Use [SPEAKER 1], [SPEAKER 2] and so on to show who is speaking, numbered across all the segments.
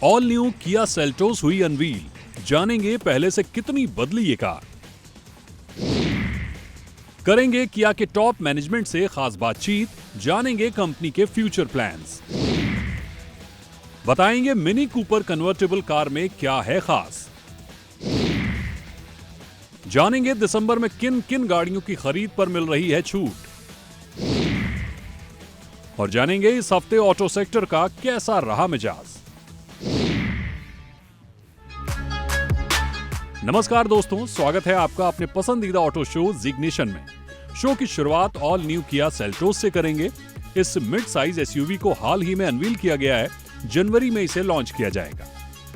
[SPEAKER 1] All new Kia Seltos हुई unveil, जानेंगे पहले से कितनी बदली ये कार। करेंगे किया के टॉप मैनेजमेंट से खास बातचीत, जानेंगे कंपनी के फ्यूचर प्लान्स। बताएंगे मिनी कूपर कन्वर्टेबल कार में क्या है खास। जानेंगे दिसंबर में किन किन गाड़ियों की खरीद पर मिल रही है छूट। और जानेंगे इस हफ्ते ऑटो सेक्टर का कैसा रहा मिजाज। नमस्कार दोस्तों, स्वागत है आपका अपने पसंदीदा ऑटो शो जिग्निशन में। शो की शुरुआत ऑल न्यू किया सेल्टोस से करेंगे। इस मिड साइज एसयूवी को हाल ही में अनवील किया गया है। जनवरी में इसे लॉन्च किया जाएगा।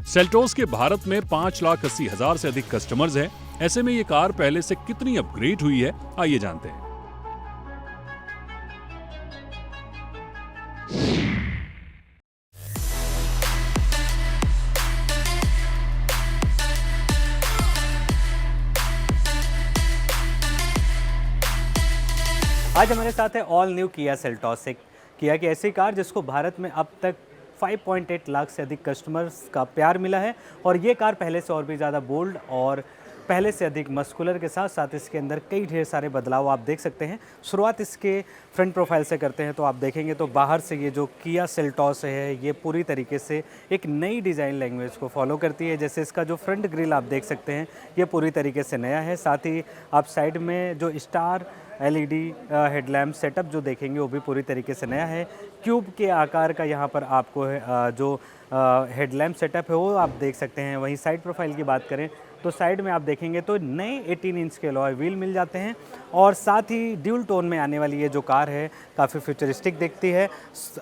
[SPEAKER 1] सेल्टोस के भारत में 5,80,000 से अधिक कस्टमर्स हैं। ऐसे में ये कार पहले से कितनी अपग्रेड हुई है, आइए जानते हैं।
[SPEAKER 2] आज हमारे साथ है ऑल न्यू किया सेल्टोस। किया की ऐसी कार जिसको भारत में अब तक 5.8 लाख से अधिक कस्टमर्स का प्यार मिला है और ये कार पहले से और भी ज़्यादा बोल्ड और पहले से अधिक मस्कुलर के साथ साथ इसके अंदर कई ढेर सारे बदलाव आप देख सकते हैं। शुरुआत इसके फ्रंट प्रोफाइल से करते हैं तो आप देखेंगे तो बाहर से ये जो किया सेल्टोस है ये पूरी तरीके से एक नई डिज़ाइन लैंग्वेज को फॉलो करती है। जैसे इसका जो फ्रंट ग्रिल आप देख सकते हैं ये पूरी तरीके से नया है। साथ ही आप साइड में जो स्टार एलईडी हेडलैम्प सेटअप जो देखेंगे वो भी पूरी तरीके से नया है। क्यूब के आकार का यहाँ पर आपको जो हेडलैम्प सेटअप है वो आप देख सकते हैं। वहीं साइड प्रोफाइल की बात करें तो साइड में आप देखेंगे तो नए 18 इंच के अलॉय व्हील मिल जाते हैं और साथ ही ड्यूल टोन में आने वाली ये जो कार है काफ़ी फ्यूचरिस्टिक दिखती है।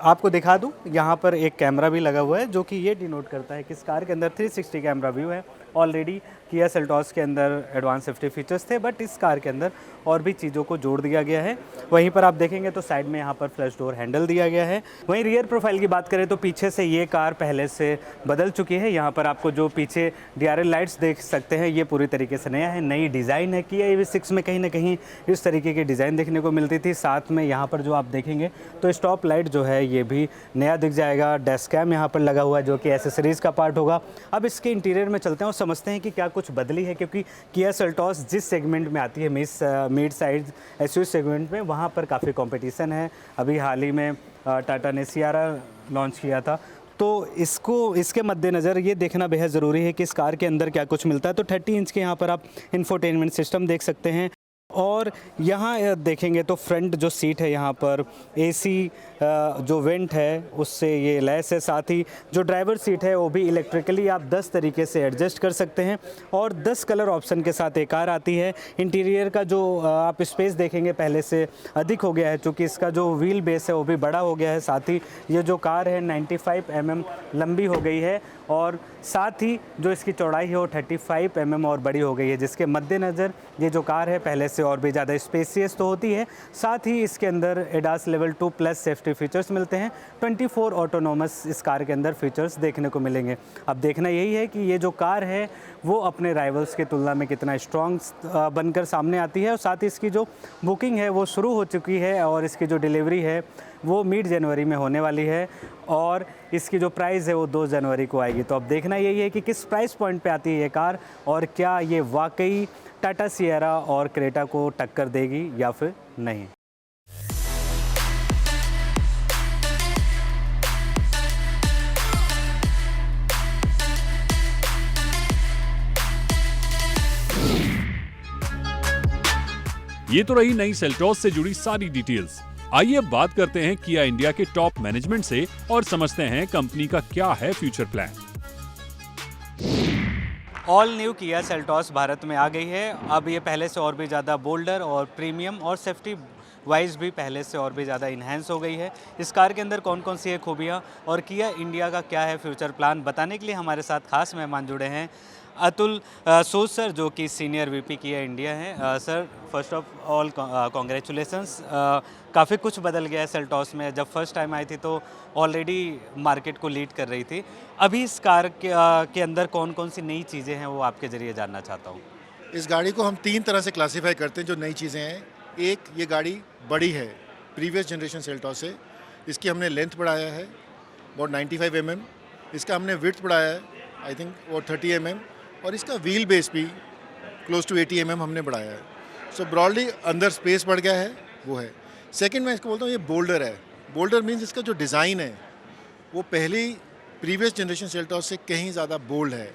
[SPEAKER 2] आपको दिखा दूं यहाँ पर एक कैमरा भी लगा हुआ है जो कि ये डिनोट करता है कि इस कार के अंदर 360 कैमरा व्यू है। ऑलरेडी किया सेल्टोस के अंदर एडवांस सेफ्टी फीचर्स थे बट इस कार के अंदर और भी चीज़ों को जोड़ दिया गया है। वहीं पर आप देखेंगे तो साइड में यहाँ पर फ्लैश डोर हैंडल दिया गया है। वहीं रियर प्रोफाइल की बात करें तो पीछे से ये कार पहले से बदल चुकी है। यहाँ पर आपको जो पीछे DRL लाइट्स देख सकते हैं ये पूरी तरीके से नया है, नई डिज़ाइन है। किया EV6 में कहीं ना कहीं इस तरीके की डिज़ाइन देखने को मिलती थी। साथ में यहाँ पर जो आप देखेंगे तो स्टॉप लाइट जो है ये भी नया दिख जाएगा। डैश कैम यहाँ पर लगा हुआ है जो कि एसेसरीज़ का पार्ट होगा। अब इसके इंटीरियर में चलते हैं और समझते हैं कि क्या कुछ बदली है, क्योंकि किया सेल्टोस जिस सेगमेंट में आती है मिड साइज एसयूवी सेगमेंट में वहाँ पर काफ़ी कंपटीशन है। अभी हाल ही में टाटा ने सियारा लॉन्च किया था तो इसके मद्देनज़र ये देखना बेहद ज़रूरी है कि इस कार के अंदर क्या कुछ मिलता है। तो 30 इंच के यहाँ पर आप इंफोटेनमेंट सिस्टम देख सकते हैं और यहाँ देखेंगे तो फ्रंट जो सीट है यहाँ पर AC जो वेंट है उससे ये लैस है। साथ ही जो ड्राइवर सीट है वो भी इलेक्ट्रिकली आप 10 तरीके से एडजस्ट कर सकते हैं और 10 कलर ऑप्शन के साथ एक कार आती है। इंटीरियर का जो आप स्पेस देखेंगे पहले से अधिक हो गया है क्योंकि इसका जो व्हील बेस है वो भी बड़ा हो गया है। साथ ही ये जो कार है 95 mm लंबी हो गई है और साथ ही जो इसकी चौड़ाई है वो 35 mm और बड़ी हो गई है, जिसके मद्देनज़र ये जो कार है पहले से और भी ज़्यादा स्पेसियस तो होती है। साथ ही इसके अंदर एडास लेवल 2+ सेफ्टी फीचर्स मिलते हैं। 24 ऑटोनोमस इस कार के अंदर फीचर्स देखने को मिलेंगे। अब देखना यही है कि ये जो कार है वो अपने राइवल्स की तुलना में कितना स्ट्रॉन्ग बनकर सामने आती है। और साथ ही इसकी जो बुकिंग है वो शुरू हो चुकी है और इसकी जो डिलीवरी है वो मिड जनवरी में होने वाली है और इसकी जो प्राइस है वो 2 जनवरी को आएगी। तो अब देखना यही है कि किस प्राइस पॉइंट पे आती है ये कार और क्या ये वाकई टाटा सियरा और क्रेटा को टक्कर देगी या फिर नहीं।
[SPEAKER 1] ये तो रही नई सेल्टोस से जुड़ी सारी डिटेल्स। आइए अब बात करते हैं किया इंडिया के टॉप मैनेजमेंट से और समझते हैं कंपनी का क्या है future plan.
[SPEAKER 2] All new Kia Seltos Bharat में आ गई है। अब ये पहले से और भी ज़्यादा बोल्डर और प्रीमियम और सेफ्टी वाइज भी पहले से और भी ज़्यादा इन्हेंस हो गई है। इस कार के अंदर कौन कौन सी है खूबियाँ और किया इंडिया का क्या है फ्यूचर प्लान, बताने के लिए हमारे साथ खास मेहमान जुड़े हैं। अतुल सूद सर जो कि सीनियर VP किया इंडिया है। Sir first of all congratulations. काफ़ी कुछ बदल गया है सेल्टोस में। जब फर्स्ट टाइम आई थी तो ऑलरेडी मार्केट को लीड कर रही थी। अभी इस कार के अंदर कौन कौन सी नई चीज़ें हैं वो आपके ज़रिए जानना चाहता हूँ।
[SPEAKER 3] इस गाड़ी को हम 3 तरह से क्लासीफाई करते हैं जो नई चीज़ें हैं। एक, ये गाड़ी बड़ी है प्रीवियस जनरेशन सेल्टोस से। इसकी हमने लेंथ बढ़ाया है अबाउट 95 mm इसका हमने विड्थ बढ़ाया है, आई थिंक वो 30 mm, और इसका व्हील बेस भी क्लोज टू 80 mm हमने बढ़ाया है. सो ब्रॉडली अंदर स्पेस बढ़ गया है, वो है. सेकंड मैं इसको बोलता हूँ ये बोल्डर है. बोल्डर मीन्स इसका जो डिज़ाइन है वो पहली प्रीवियस जनरेशन सेल्टॉस से कहीं ज़्यादा बोल्ड है,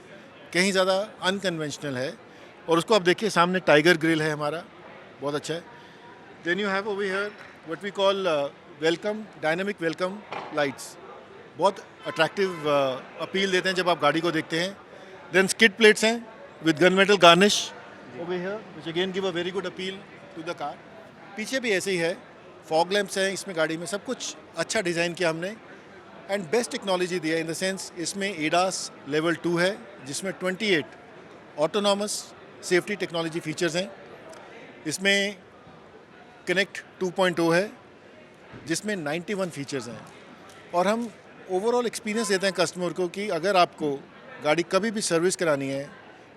[SPEAKER 3] कहीं ज़्यादा अनकन्वेंशनल है. और उसको आप देखिए सामने टाइगर ग्रिल है हमारा, बहुत अच्छा है. Then you have over here what we call welcome, dynamic welcome lights. बहुत अट्रैक्टिव अपील देते हैं जब आप गाड़ी को देखते हैं. देन स्किड प्लेट्स हैं with gun metal garnish over here which again give a very good appeal to the car. पीछे भी ऐसे ही है, फॉग लैंप्स हैं इसमें गाड़ी में, सब कुछ अच्छा डिज़ाइन किया हमने एंड बेस्ट टेक्नोलॉजी दिया इन द सेंस इसमें ADAS लेवल 2 है जिसमें 28 ऑटोनॉमस सेफ्टी टेक्नोलॉजी फीचर्स हैं. इसमें कनेक्ट 2.0 है जिसमें 91 फीचर्स हैं. और हम ओवरऑल एक्सपीरियंस देते हैं कस्टमर को कि अगर आपको गाड़ी कभी भी सर्विस करानी है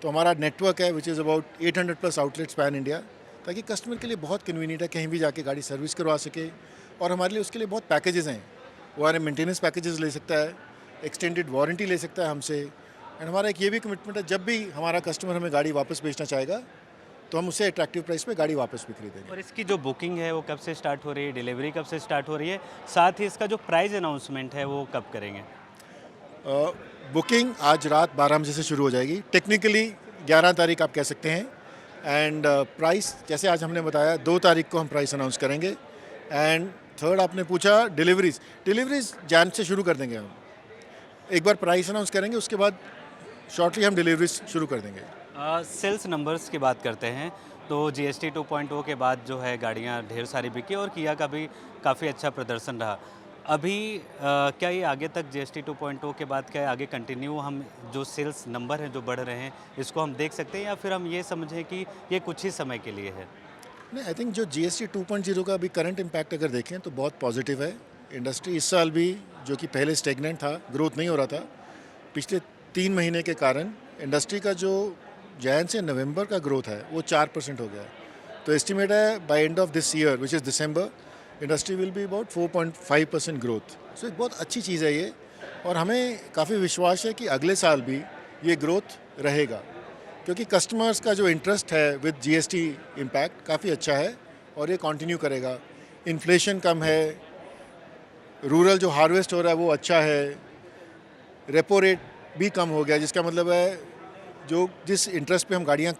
[SPEAKER 3] तो हमारा नेटवर्क है which is about 800+ outlets pan India, ताकि कस्टमर के लिए बहुत कन्वीनियंट है कहीं भी जाके गाड़ी सर्विस करवा सके. और हमारे लिए उसके लिए बहुत पैकेजेस हैं. वो हमारे मेंटेनेंस पैकेजेस ले सकता है, एक्सटेंडेड वारंटी ले सकता है हमसे. एंड हमारा एक ये भी कमिटमेंट है जब भी हमारा कस्टमर हमें गाड़ी वापस बेचना चाहेगा तो हम उससे अट्रैक्टिव प्राइस पे गाड़ी वापस भी खरीदेंगे.
[SPEAKER 2] और इसकी जो बुकिंग है वो कब से स्टार्ट हो रही है, डिलीवरी कब से स्टार्ट हो रही है, साथ ही इसका जो प्राइस अनाउंसमेंट है वो कब करेंगे?
[SPEAKER 3] बुकिंग आज रात 12 बजे से शुरू हो जाएगी. टेक्निकली 11 तारीख आप कह सकते हैं. एंड प्राइस जैसे आज हमने बताया 2 तारीख को हम प्राइस अनाउंस करेंगे. एंड थर्ड आपने पूछा डिलीवरीज जैन से शुरू कर देंगे हम. एक बार प्राइस अनाउंस करेंगे उसके बाद शॉर्टली हम डिलीवरीज शुरू कर देंगे.
[SPEAKER 2] सेल्स नंबर्स की बात करते हैं तो GST 2.0 के बाद जो है गाड़ियाँ ढेर सारी बिकी और किया का भी काफ़ी अच्छा प्रदर्शन रहा. अभी क्या ये आगे तक GST 2.0 के बाद क्या आगे कंटिन्यू हम जो सेल्स नंबर हैं जो बढ़ रहे हैं इसको हम देख सकते हैं, या फिर हम ये समझें कि ये कुछ ही समय के लिए है?
[SPEAKER 3] नहीं, आई थिंक जो GST 2.0 का अभी करंट इम्पैक्ट अगर देखें तो बहुत पॉजिटिव है. इंडस्ट्री इस साल भी जो कि पहले स्टेगनेंट था, ग्रोथ नहीं हो रहा था, पिछले 3 महीने के कारण इंडस्ट्री का जो जैन से नवंबर का ग्रोथ है वो 4% हो गया है. तो एस्टिमेट है by end of this year which is December industry will be about 4.5% growth. So एक बहुत अच्छी चीज़ है ये. और हमें काफ़ी विश्वास है कि अगले साल भी ये ग्रोथ रहेगा, क्योंकि कस्टमर्स का जो इंटरेस्ट है विद GST इम्पैक्ट काफ़ी अच्छा है और ये कंटिन्यू करेगा. इन्फ्लेशन कम है, रूरल जो हार्वेस्ट हो रहा है वो अच्छा है, रेपो रेट भी कम हो गया, जिसका मतलब है जो जिस इंटरेस्ट पे हम गाड़ियाँ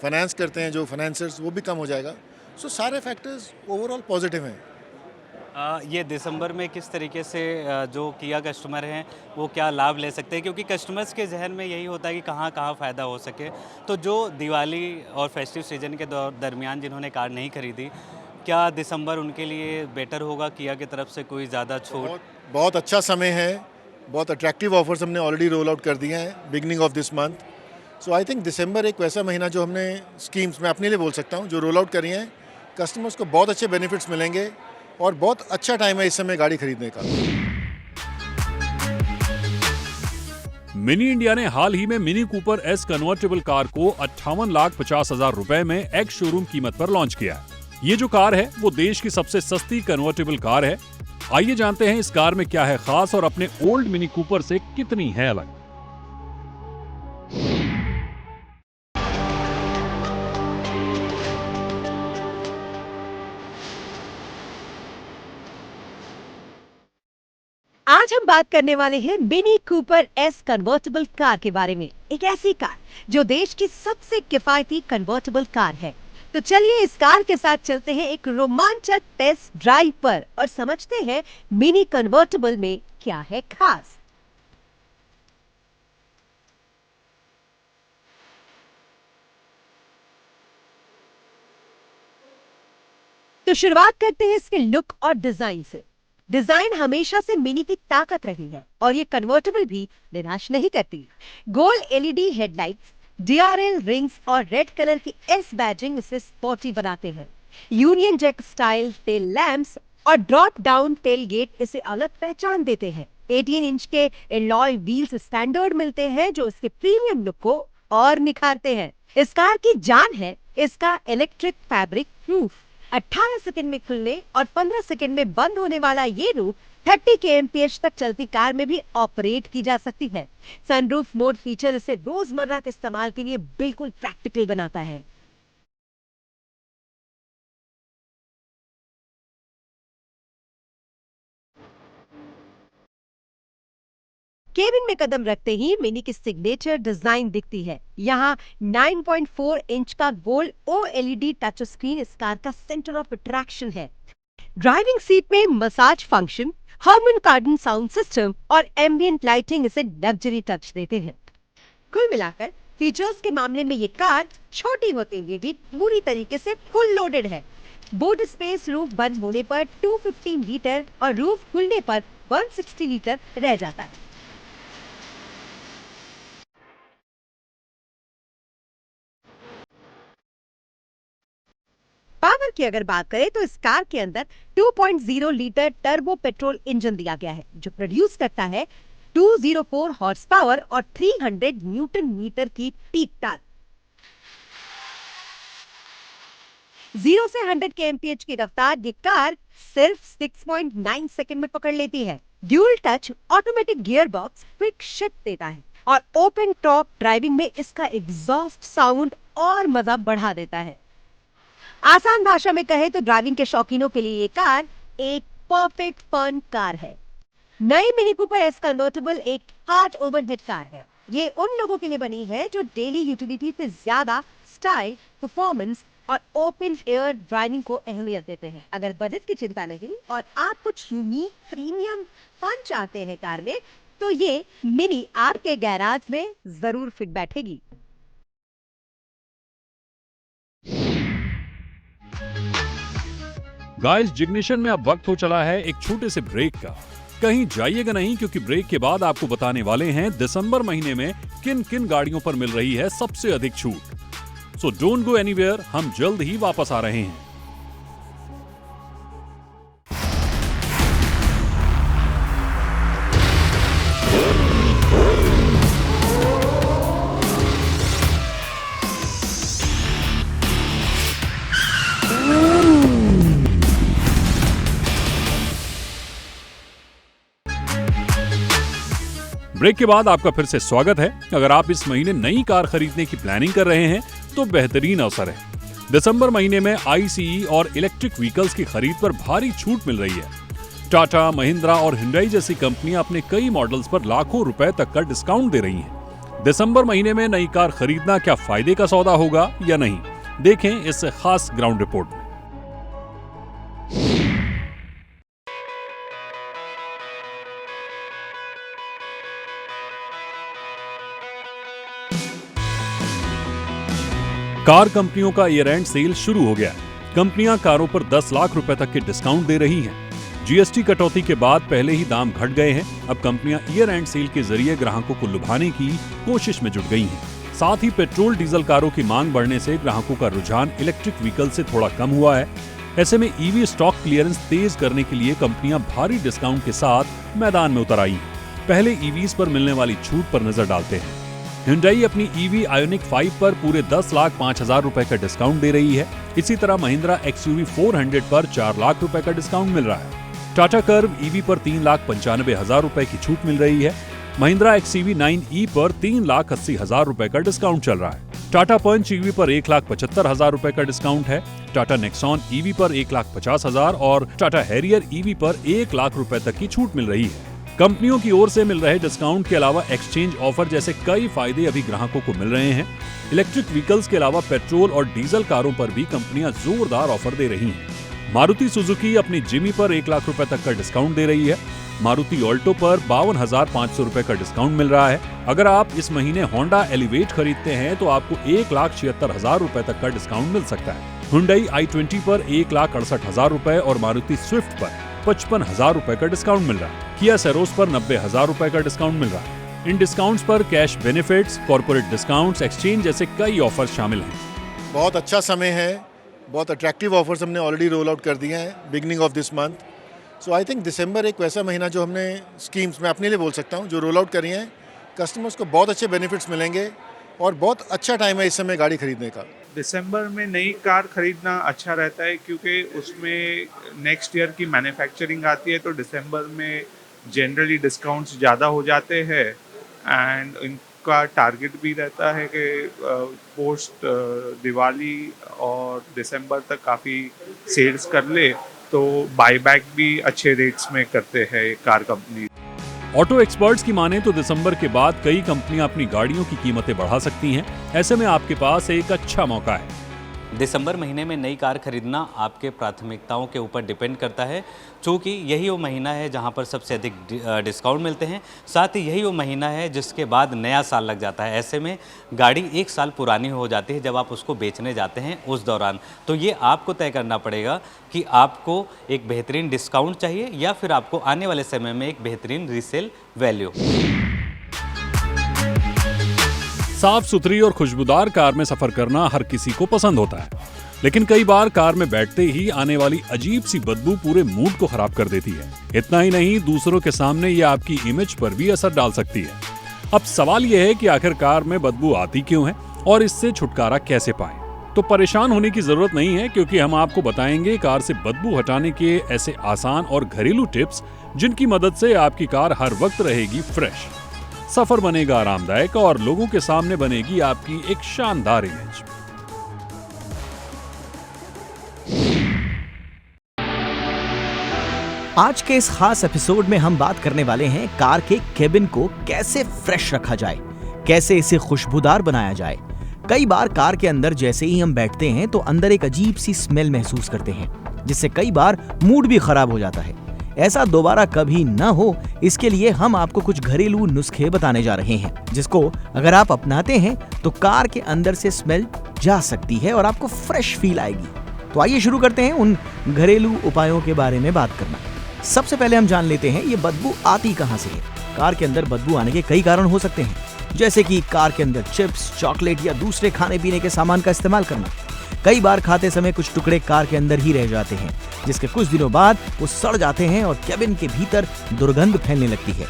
[SPEAKER 3] फाइनेंस करते हैं जो फाइनेंसर्स वो भी कम हो जाएगा. सो सारे फैक्टर्स ओवरऑल पॉजिटिव हैं.
[SPEAKER 2] ये दिसंबर में किस तरीके से जो किया कस्टमर हैं वो क्या लाभ ले सकते हैं, क्योंकि कस्टमर्स के जहन में यही होता है कि कहाँ कहाँ फ़ायदा हो सके. तो जो दिवाली और फेस्टिव सीजन के दरमियान जिन्होंने कार नहीं खरीदी, क्या दिसंबर उनके लिए बेटर होगा? किया की तरफ से कोई ज़्यादा छूट?
[SPEAKER 3] बहुत अच्छा समय है. बहुत अट्रैक्टिव ऑफर्स हमने ऑलरेडी रोल आउट कर दिए हैं beginning of this month. So I think December एक वैसा महीना जो हमने स्कीम्स मैं अपने लिए बोल सकता हूँ जो रोल आउट करी हैं, कस्टमर्स को बहुत अच्छे बेनिफिट्स मिलेंगे और बहुत अच्छा टाइम है इस समय गाड़ी खरीदने का.
[SPEAKER 1] मिनी इंडिया ने हाल ही में mini Cooper S convertible car को 58,50,000 रुपए में एक्स शोरूम कीमत पर लॉन्च किया है. ये जो कार है वो देश की सबसे सस्ती कन्वर्टेबल कार है. आइए जानते हैं इस कार में क्या है खास और अपने ओल्ड मिनी कूपर से कितनी है अलग.
[SPEAKER 4] आज हम बात करने वाले हैं mini Cooper S convertible car के बारे में. एक ऐसी कार जो देश की सबसे किफायती कन्वर्टेबल कार है. तो चलिए इस कार के साथ चलते हैं एक रोमांचक टेस्ट ड्राइव पर और समझते हैं मिनी कन्वर्टेबल में क्या है खास. तो शुरुआत करते हैं इसके लुक और डिजाइन से. डिजाइन हमेशा से मिनी की ताकत रही है और ये कन्वर्टेबल भी निराश नहीं करती. Gold LED headlights, DRL rings और रेड कलर की एस बैजिंग इसे स्पोर्टी बनाते हैं. Union Jack style tail lamps और ड्रॉप डाउन टेल गेट इसे अलग पहचान देते हैं. 18 इंच के एलॉय व्हील्स स्टैंडर्ड मिलते हैं जो इसके प्रीमियम लुक को और निखारते हैं. इस कार की जान है इसका इलेक्ट्रिक फैब्रिक रूफ. 18 सेकंड में खुलने और 15 सेकंड में बंद होने वाला ये रूफ 30 kmph तक चलती कार में भी ऑपरेट की जा सकती है। सनरूफ मोड फीचर इसे रोजमर्रा के इस्तेमाल के लिए बिल्कुल प्रैक्टिकल बनाता है। केबिन में कदम रखते ही मिनी की सिग्नेचर डिजाइन दिखती है। यहाँ 9.4 इंच का गोल्ड OLED टच स्क्रीन इस कार का सेंटर ऑफ अट्रैक्शन है। ड्राइविंग सीट में massage function, Harman Kardon sound system और एम्बियंट लाइटिंग इसे लग्जरी टच देते हैं। कुल मिलाकर फीचर्स के मामले में ये कार छोटी होते हुए भी पूरी तरीके से फुल लोडेड है। बूट स्पेस रूफ बंद होने पर 215 लीटर और रूफ खुलने पर 160 लीटर रह जाता है। पावर की अगर बात करें तो इस कार के अंदर 2.0 लीटर टर्बो पेट्रोल इंजन दिया गया है, जो प्रोड्यूस करता है 204 हॉर्स पावर और 300 न्यूटन मीटर की पीक टॉर्क। 0 से 100 kmph की रफ्तार ये कार सिर्फ 6.9 सेकंड में पकड़ लेती है। Dual touch automatic gear box quick shift देता है और ओपन टॉप ड्राइविंग में इसका एग्जॉस्ट साउंड और मजा बढ़ा देता है। आसान भाषा में कहे तो ड्राइविंग के शौकीनों के लिए ये कार एक परफेक्ट फन कार है। नई मिनी कूपर एस कन्वर्टेबल एक हार्ट ओवरहिट कार है। ये उन लोगों के लिए बनी है जो डेली यूटिलिटी से ज्यादा स्टाइल, परफॉर्मेंस और ओपन एयर ड्राइविंग को अहमियत देते हैं। अगर बजट की चिंता नहीं और आप कुछ यूनिक प्रीमियम फन चाहते हैं कार में, तो ये मिनी आपके गैराज में जरूर फिट बैठेगी।
[SPEAKER 1] गाइस, जिग्निशन में अब वक्त हो चला है एक छोटे से ब्रेक का। कहीं जाइएगा नहीं, क्योंकि ब्रेक के बाद आपको बताने वाले हैं दिसंबर महीने में किन किन गाड़ियों पर मिल रही है सबसे अधिक छूट। सो डोंट गो एनीवेयर, हम जल्द ही वापस आ रहे हैं। ब्रेक के बाद आपका फिर से स्वागत है। अगर आप इस महीने नई कार खरीदने की प्लानिंग कर रहे हैं तो बेहतरीन अवसर है। दिसंबर महीने में ICE और इलेक्ट्रिक व्हीकल्स की खरीद पर भारी छूट मिल रही है। टाटा, महिंद्रा और हुंडई जैसी कंपनियां अपने कई मॉडल्स पर लाखों रुपए तक का डिस्काउंट दे रही हैं। दिसंबर महीने में नई कार खरीदना क्या फायदे का सौदा होगा या नहीं, देखें इस खास ग्राउंड रिपोर्ट में। कार कंपनियों का ईयर एंड सेल शुरू हो गया है। कंपनियां कारों पर 10 लाख रुपए तक के डिस्काउंट दे रही हैं। GST कटौती के बाद पहले ही दाम घट गए हैं। अब कंपनियां ईयर एंड सेल के जरिए ग्राहकों को लुभाने की कोशिश में जुट गई हैं। साथ ही पेट्रोल डीजल कारों की मांग बढ़ने से ग्राहकों का रुझान इलेक्ट्रिक व्हीकल से थोड़ा कम हुआ है। ऐसे में EV स्टॉक क्लियरेंस तेज करने के लिए कंपनियां भारी डिस्काउंट के साथ मैदान में उतर आई हैं। पहले EVs पर मिलने वाली छूट पर नजर डालते हैं। हुंडई अपनी EV आयोनिक 5 पर पूरे 10,05,000 रुपए का डिस्काउंट दे रही है। इसी तरह महिंद्रा XUV 400 पर 4 लाख रुपए का डिस्काउंट मिल रहा है। टाटा कर्व EV पर 3,95,000 रुपए की छूट मिल रही है। महिंद्रा XCV 9e पर 3,80,000 रुपए का डिस्काउंट चल रहा है। टाटा पंच EV पर 1,75,000 रुपए का डिस्काउंट है। टाटा नेक्सॉन EV पर 1,50,000 और टाटा हैरियर EV पर 1 लाख रुपए तक की छूट मिल रही है। कंपनियों की ओर से मिल रहे डिस्काउंट के अलावा एक्सचेंज ऑफर जैसे कई फायदे अभी ग्राहकों को मिल रहे हैं। इलेक्ट्रिक व्हीकल्स के अलावा पेट्रोल और डीजल कारों पर भी कंपनियां जोरदार ऑफर दे रही हैं। मारुति सुजुकी अपनी जिमी पर 1 लाख रुपए तक का डिस्काउंट दे रही है। मारुति ऑल्टो पर 52,500 रुपए का डिस्काउंट मिल रहा है। अगर आप इस महीने होंडा एलिवेट खरीदते हैं तो आपको 1,76,000 रुपए तक का डिस्काउंट मिल सकता है। हुंडई i20 पर 1,68,000 रुपए और मारुति स्विफ्ट पर 55,000 रुपए का डिस्काउंट मिल रहा है। किया सेरोस पर 90,000 रुपए का डिस्काउंट मिल रहा है। इन डिस्काउंट्स पर cash benefits, corporate discounts, exchange जैसे कई ऑफर्स शामिल हैं।
[SPEAKER 3] बहुत अच्छा समय है, बहुत अट्रैक्टिव ऑफर्स हमने ऑलरेडी रोल आउट कर दिए हैं beginning of this month. So I think December एक वैसा महीना जो हमने स्कीम्स में अपने लिए बोल सकता हूँ जो रोल आउट करी हैं, कस्टमर्स को बहुत अच्छे बेनिफिट्स मिलेंगे और बहुत अच्छा टाइम है इस समय गाड़ी खरीदने का।
[SPEAKER 5] दिसंबर में नई कार खरीदना अच्छा रहता है क्योंकि उसमें नेक्स्ट ईयर की मैन्युफैक्चरिंग आती है, तो दिसंबर में जनरली डिस्काउंट्स ज़्यादा हो जाते हैं एंड इनका टारगेट भी रहता है कि पोस्ट दिवाली और दिसंबर तक काफ़ी सेल्स कर ले, तो बाईबैक भी अच्छे रेट्स में करते हैं कार कंपनी।
[SPEAKER 1] ऑटो एक्सपर्ट्स की माने तो दिसंबर के बाद कई कंपनियां अपनी गाड़ियों की कीमतें बढ़ा सकती हैं। ऐसे में आपके पास एक अच्छा मौका है।
[SPEAKER 2] दिसंबर महीने में नई कार खरीदना आपके प्राथमिकताओं के ऊपर डिपेंड करता है, क्योंकि यही वो महीना है जहां पर सबसे अधिक डिस्काउंट मिलते हैं। साथ ही यही वो महीना है जिसके बाद नया साल लग जाता है। ऐसे में गाड़ी 1 साल पुरानी हो जाती है जब आप उसको बेचने जाते हैं उस दौरान। तो ये आपको तय करना पड़ेगा कि आपको एक बेहतरीन डिस्काउंट चाहिए या फिर आपको आने वाले समय में एक बेहतरीन रीसेल वैल्यू।
[SPEAKER 1] साफ सुथरी और खुशबूदार कार में सफर करना हर किसी को पसंद होता है, लेकिन कई बार कार में बैठते ही आने वाली अजीब सी बदबू पूरे मूड को खराब कर देती है। इतना ही नहीं, दूसरों के सामने ये आपकी इमेज पर भी असर डाल सकती है। अब सवाल यह है कि आखिर कार में बदबू आती क्यों है और इससे छुटकारा कैसे पाएं? तो परेशान होने की जरूरत नहीं है, क्योंकि हम आपको बताएंगे कार से बदबू हटाने के ऐसे आसान और घरेलू टिप्स जिनकी मदद से आपकी कार हर वक्त रहेगी फ्रेश, सफर बनेगा आरामदायक और लोगों के सामने बनेगी आपकी एक शानदार इमेज।
[SPEAKER 6] आज के इस खास एपिसोड में हम बात करने वाले हैं कार के केबिन को कैसे फ्रेश रखा जाए, कैसे इसे खुशबूदार बनाया जाए। कई बार कार के अंदर जैसे ही हम बैठते हैं तो अंदर एक अजीब सी स्मेल महसूस करते हैं, जिससे कई बार मूड भी खराब हो जाता है। ऐसा दोबारा कभी न हो, इसके लिए हम आपको कुछ घरेलू नुस्खे बताने जा रहे हैं, जिसको अगर आप अपनाते हैं तो कार के अंदर से स्मेल जा सकती है और आपको फ्रेश फील आएगी। तो आइए शुरू करते हैं उन घरेलू उपायों के बारे में बात करना। सबसे पहले हम जान लेते हैं ये बदबू आती कहां से है। कार के अंदर बदबू आने के कई कारण हो सकते हैं, जैसे कि कार के अंदर चिप्स, चॉकलेट या दूसरे खाने पीने के सामान का इस्तेमाल करना। कई बार खाते समय कुछ टुकड़े कार के अंदर ही रह जाते हैं, जिसके कुछ दिनों बाद वो सड़ जाते हैं और केबिन के भीतर दुर्गंध फैलने लगती है।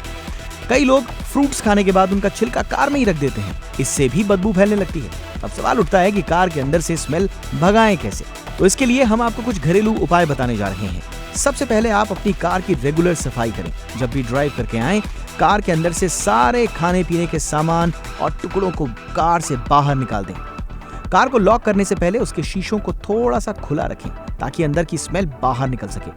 [SPEAKER 6] कई लोग फ्रूट्स खाने के बाद उनका छिलका कार में ही रख देते हैं, इससे भी बदबू फैलने लगती है। अब सवाल उठता है कि कार के अंदर से स्मेल भगाएं कैसे। तो इसके लिए हम आपको कुछ घरेलू उपाय बताने जा रहे हैं। सबसे पहले आप अपनी कार की रेगुलर सफाई करें। जब भी ड्राइव करके आएं, कार के अंदर से सारे खाने पीने के सामान और टुकड़ों को कार से बाहर निकाल दें। कार को लॉक करने से पहले उसके शीशों को थोड़ा सा खुला रखें ताकि अंदर की स्मेल बाहर निकल सके।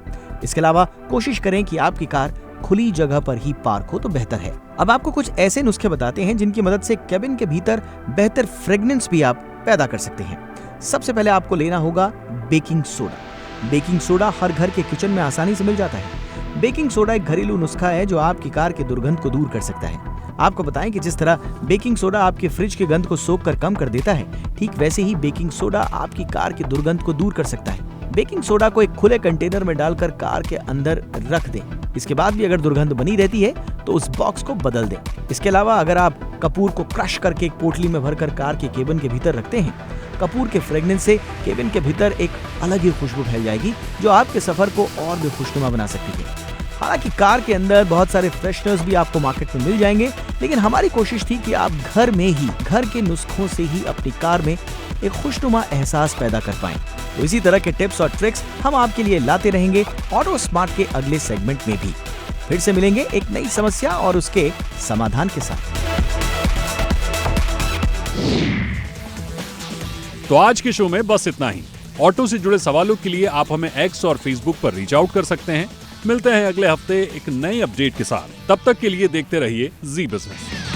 [SPEAKER 6] इसके अलावा कोशिश करें कि आपकी कार खुली जगह पर ही पार्क हो तो बेहतर है। अब आपको कुछ ऐसे नुस्खे बताते हैं जिनकी मदद से केबिन के भीतर बेहतर फ्रेग्रेंस भी आप पैदा कर सकते हैं। सबसे पहले आपको लेना होगा बेकिंग सोडा। बेकिंग सोडा हर घर के किचन में आसानी से मिल जाता है। बेकिंग सोडा एक घरेलू नुस्खा है जो आपकी कार की दुर्गंध को दूर कर सकता है। आपको बताएं कि जिस तरह बेकिंग सोडा आपके फ्रिज की गंध को सोख कर कम कर देता है, ठीक वैसे ही बेकिंग सोडा आपकी कार की दुर्गंध को दूर कर सकता है। बेकिंग सोडा को एक खुले कंटेनर में डालकर कार के अंदर रख दें। इसके बाद भी अगर दुर्गंध बनी रहती है तो उस बॉक्स को बदल दें। इसके अलावा अगर आप कपूर को क्रश करके एक पोटली में भरकर कार के केबिन के भीतर रखते हैं, कपूर के फ्रेग्रेंस से केबिन के भीतर एक अलग ही खुशबू फैल जाएगी जो आपके सफर को और भी खुशनुमा बना सकती है। हालांकि कार के अंदर बहुत सारे फ्रेशनर्स भी आपको मार्केट में मिल जाएंगे, लेकिन हमारी कोशिश थी कि आप घर में ही घर के नुस्खों से ही अपनी कार में एक खुशनुमा एहसास पैदा कर पाएं। तो इसी तरह के टिप्स और ट्रिक्स हम आपके लिए लाते रहेंगे ऑटो स्मार्ट के अगले सेगमेंट में भी। फिर से मिलेंगे एक नई समस्या और उसके समाधान के साथ।
[SPEAKER 1] तो आज के शो में बस इतना ही। ऑटो से जुड़े सवालों के लिए आप हमें एक्स और फेसबुक पर रीच आउट कर सकते हैं। मिलते हैं अगले हफ्ते एक नए अपडेट के साथ। तब तक के लिए देखते रहिए जी बिजनेस।